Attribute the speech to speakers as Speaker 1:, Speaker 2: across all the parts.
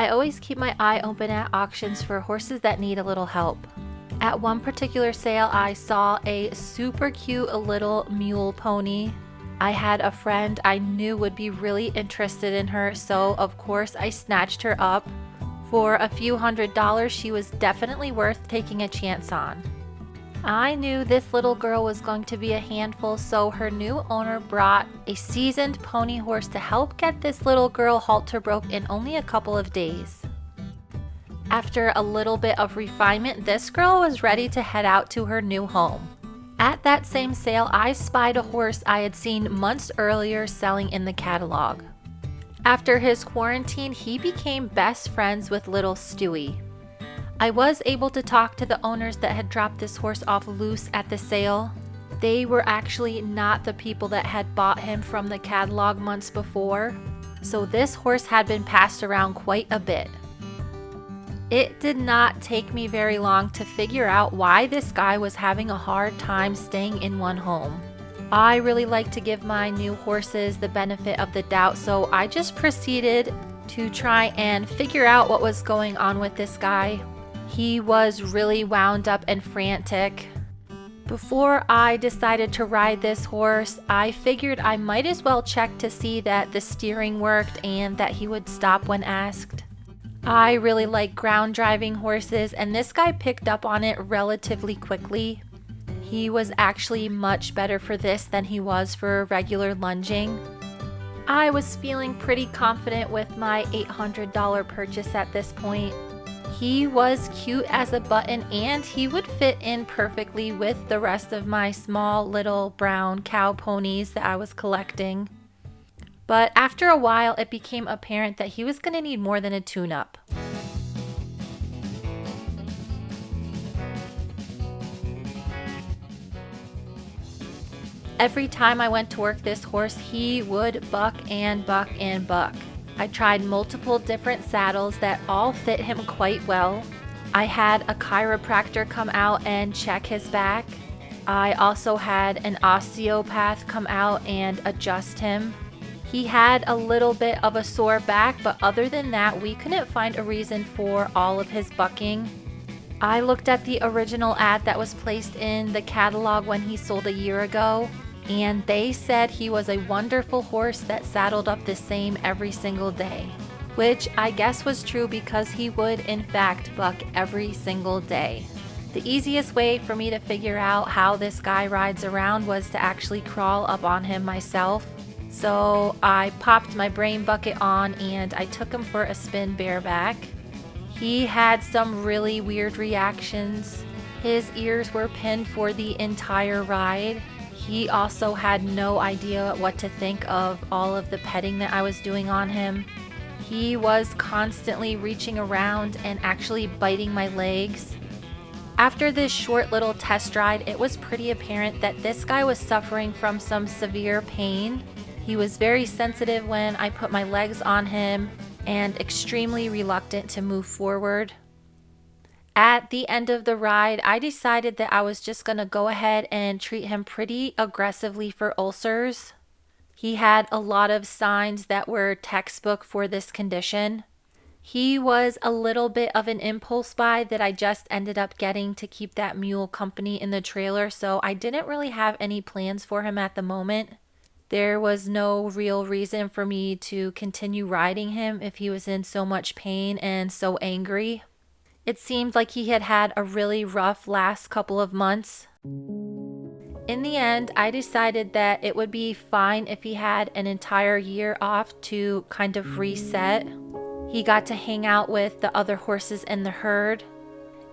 Speaker 1: I always keep my eye open at auctions for horses that need a little help. At one particular sale, I saw a super cute little mule pony. I had a friend I knew would be really interested in her, so of course I snatched her up. For a few $100s, she was definitely worth taking a chance on. I knew this little girl was going to be a handful, so her new owner brought a seasoned pony horse to help get this little girl halter broke in only a couple of days. After a little bit of refinement, this girl was ready to head out to her new home. At that same sale, I spied a horse I had seen months earlier selling in the catalog. After his quarantine, he became best friends with little Stewie. I was able to talk to the owners that had dropped this horse off loose at the sale. They were actually not the people that had bought him from the catalog months before, so this horse had been passed around quite a bit. It did not take me very long to figure out why this guy was having a hard time staying in one home. I really like to give my new horses the benefit of the doubt, so I just proceeded to try and figure out what was going on with this guy. He was really wound up and frantic. Before I decided to ride this horse, I figured I might as well check to see that the steering worked and that he would stop when asked. I really like ground driving horses, and this guy picked up on it relatively quickly. He was actually much better for this than he was for regular lunging. I was feeling pretty confident with my $800 purchase at this point. He was cute as a button, and he would fit in perfectly with the rest of my small little brown cow ponies that I was collecting. But after a while, it became apparent that he was going to need more than a tune-up. Every time I went to work this horse, he would buck and buck and buck. I tried multiple different saddles that all fit him quite well. I had a chiropractor come out and check his back. I also had an osteopath come out and adjust him. He had a little bit of a sore back, but other than that, we couldn't find a reason for all of his bucking. I looked at the original ad that was placed in the catalog when he sold a year ago, and they said he was a wonderful horse that saddled up the same every single day, which I guess was true because he would in fact buck every single day. The easiest way for me to figure out how this guy rides around was to actually crawl up on him myself. So I popped my brain bucket on and I took him for a spin bareback. He had some really weird reactions. His ears were pinned for the entire ride. He also had no idea what to think of all of the petting that I was doing on him. He was constantly reaching around and actually biting my legs. After this short little test ride, it was pretty apparent that this guy was suffering from some severe pain. He was very sensitive when I put my legs on him and extremely reluctant to move forward. At the end of the ride, I decided that I was just going to go ahead and treat him pretty aggressively for ulcers. He had a lot of signs that were textbook for this condition. He was a little bit of an impulse buy that I just ended up getting to keep that mule company in the trailer, so I didn't really have any plans for him at the moment. There was no real reason for me to continue riding him if he was in so much pain and so angry. It seemed like he had had a really rough last couple of months. In the end, I decided that it would be fine if he had an entire year off to kind of reset. He got to hang out with the other horses in the herd.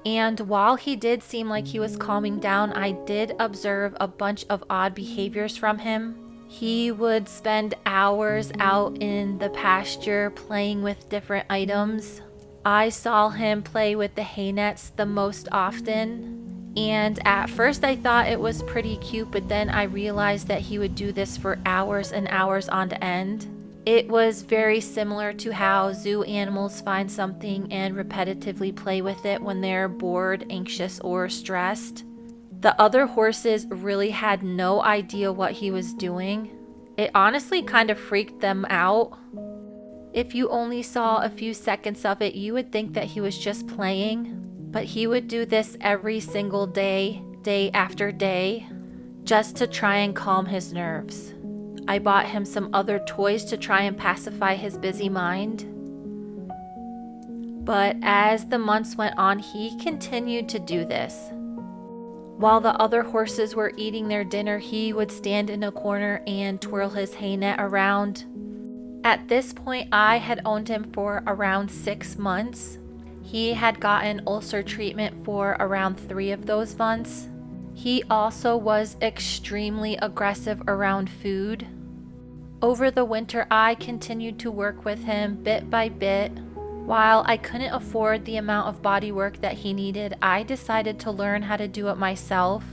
Speaker 1: And while he did seem like he was calming down, I did observe a bunch of odd behaviors from him. He would spend hours out in the pasture playing with different items. I saw him play with the hay nets the most often, and at first I thought it was pretty cute, but then I realized that he would do this for hours and hours on end. It was very similar to how zoo animals find something and repetitively play with it when they're bored, anxious, or stressed. The other horses really had no idea what he was doing. It honestly kind of freaked them out. If you only saw a few seconds of it, you would think that he was just playing, but he would do this every single day, day after day, just to try and calm his nerves. I bought him some other toys to try and pacify his busy mind. But as the months went on, he continued to do this. While the other horses were eating their dinner, he would stand in a corner and twirl his hay net around. At this point, I had owned him for around 6 months. He had gotten ulcer treatment for around 3 of those months. He also was extremely aggressive around food. Over the winter, I continued to work with him bit by bit. While I couldn't afford the amount of body work that he needed, I decided to learn how to do it myself.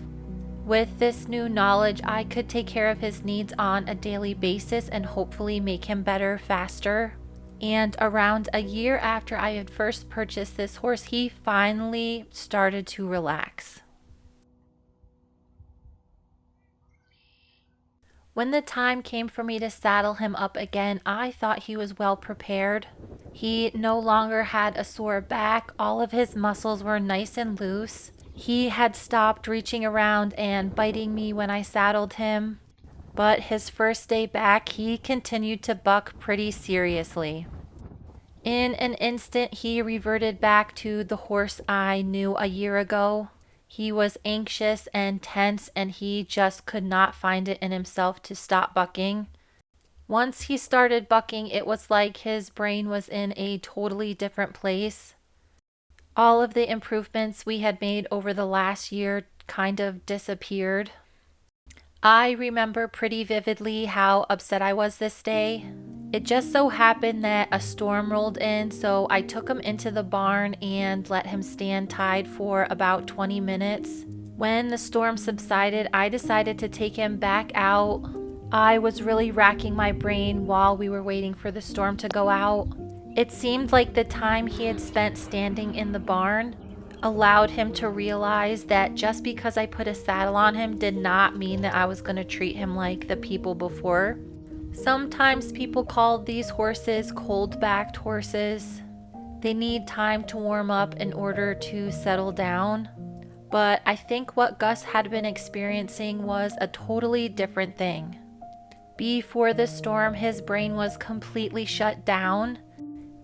Speaker 1: With this new knowledge, I could take care of his needs on a daily basis and hopefully make him better faster. And around a year after I had first purchased this horse, he finally started to relax. When the time came for me to saddle him up again, I thought he was well prepared. He no longer had a sore back, all of his muscles were nice and loose. He had stopped reaching around and biting me when I saddled him, but his first day back, he continued to buck pretty seriously. In an instant, he reverted back to the horse I knew a year ago. He was anxious and tense, and he just could not find it in himself to stop bucking. Once he started bucking, it was like his brain was in a totally different place. All of the improvements we had made over the last year kind of disappeared. I remember pretty vividly how upset I was this day. It just so happened that a storm rolled in, so I took him into the barn and let him stand tied for about 20 minutes. When the storm subsided, I decided to take him back out. I was really racking my brain while we were waiting for the storm to go out. It seemed like the time he had spent standing in the barn allowed him to realize that just because I put a saddle on him did not mean that I was going to treat him like the people before. Sometimes people call these horses cold-backed horses. They need time to warm up in order to settle down. But I think what Gus had been experiencing was a totally different thing. Before the storm, his brain was completely shut down.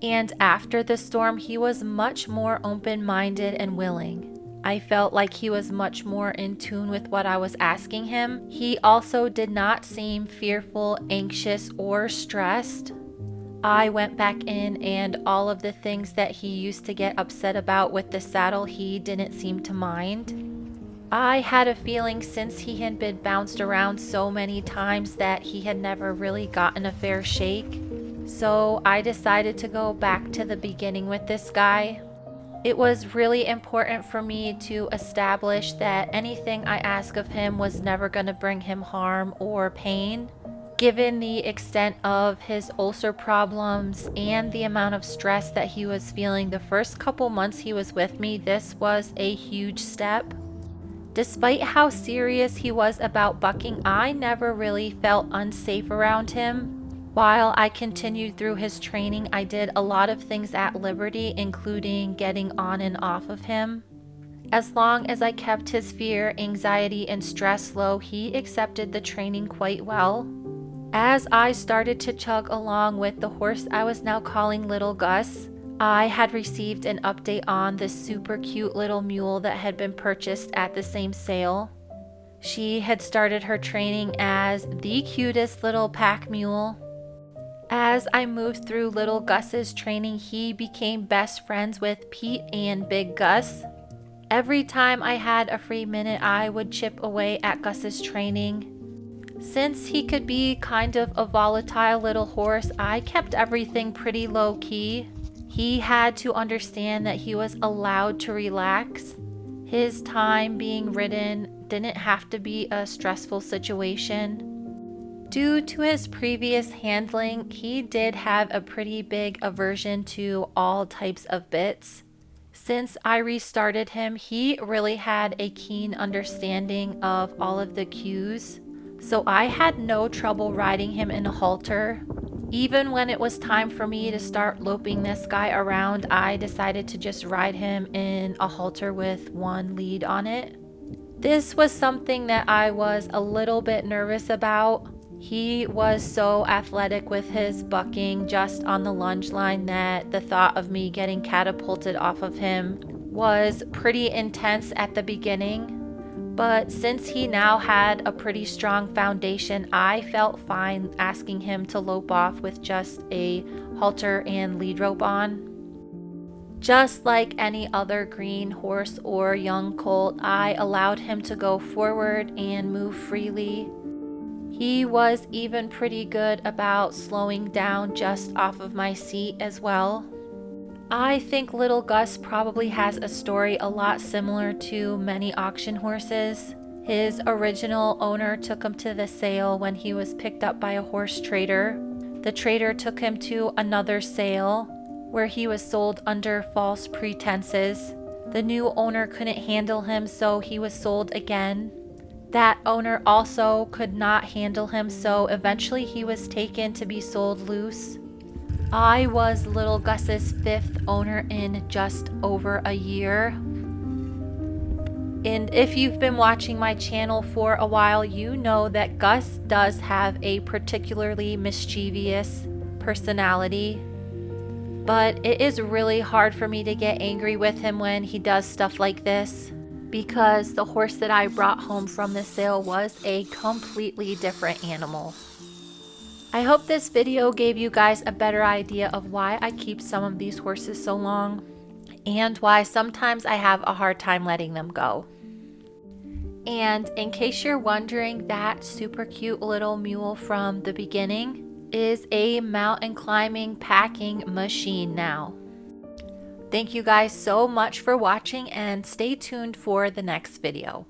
Speaker 1: And after the storm, he was much more open-minded and willing. I felt like he was much more in tune with what I was asking him. He also did not seem fearful, anxious, or stressed. I went back in, and all of the things that he used to get upset about with the saddle, he didn't seem to mind. I had a feeling since he had been bounced around so many times that he had never really gotten a fair shake. So I decided to go back to the beginning with this guy. It was really important for me to establish that anything I ask of him was never going to bring him harm or pain. Given the extent of his ulcer problems and the amount of stress that he was feeling the first couple months he was with me, this was a huge step. Despite how serious he was about bucking, I never really felt unsafe around him. While I continued through his training, I did a lot of things at liberty, including getting on and off of him. As long as I kept his fear, anxiety, and stress low, he accepted the training quite well. As I started to chug along with the horse I was now calling Little Gus, I had received an update on this super cute little mule that had been purchased at the same sale. She had started her training as the cutest little pack mule. As I moved through Little Gus's training, he became best friends with Pete and Big Gus. Every time I had a free minute, I would chip away at Gus's training. Since he could be kind of a volatile little horse, I kept everything pretty low key. He had to understand that he was allowed to relax. His time being ridden didn't have to be a stressful situation. Due to his previous handling, he did have a pretty big aversion to all types of bits. Since I restarted him, he really had a keen understanding of all of the cues, so I had no trouble riding him in a halter. Even when it was time for me to start loping this guy around, I decided to just ride him in a halter with one lead on it. This was something that I was a little bit nervous about. He was so athletic with his bucking just on the lunge line that the thought of me getting catapulted off of him was pretty intense at the beginning. But since he now had a pretty strong foundation, I felt fine asking him to lope off with just a halter and lead rope on. Just like any other green horse or young colt, I allowed him to go forward and move freely. He was even pretty good about slowing down just off of my seat as well. I think little Gus probably has a story a lot similar to many auction horses. His original owner took him to the sale when he was picked up by a horse trader. The trader took him to another sale where he was sold under false pretenses. The new owner couldn't handle him, so he was sold again. That owner also could not handle him, so eventually he was taken to be sold loose. I was little Gus's 5th owner in just over a year. And if you've been watching my channel for a while, you know that Gus does have a particularly mischievous personality. But it is really hard for me to get angry with him when he does stuff like this, because the horse that I brought home from the sale was a completely different animal. I hope this video gave you guys a better idea of why I keep some of these horses so long and why sometimes I have a hard time letting them go. And in case you're wondering, that super cute little mule from the beginning is a mountain climbing packing machine now. Thank you guys so much for watching, and stay tuned for the next video.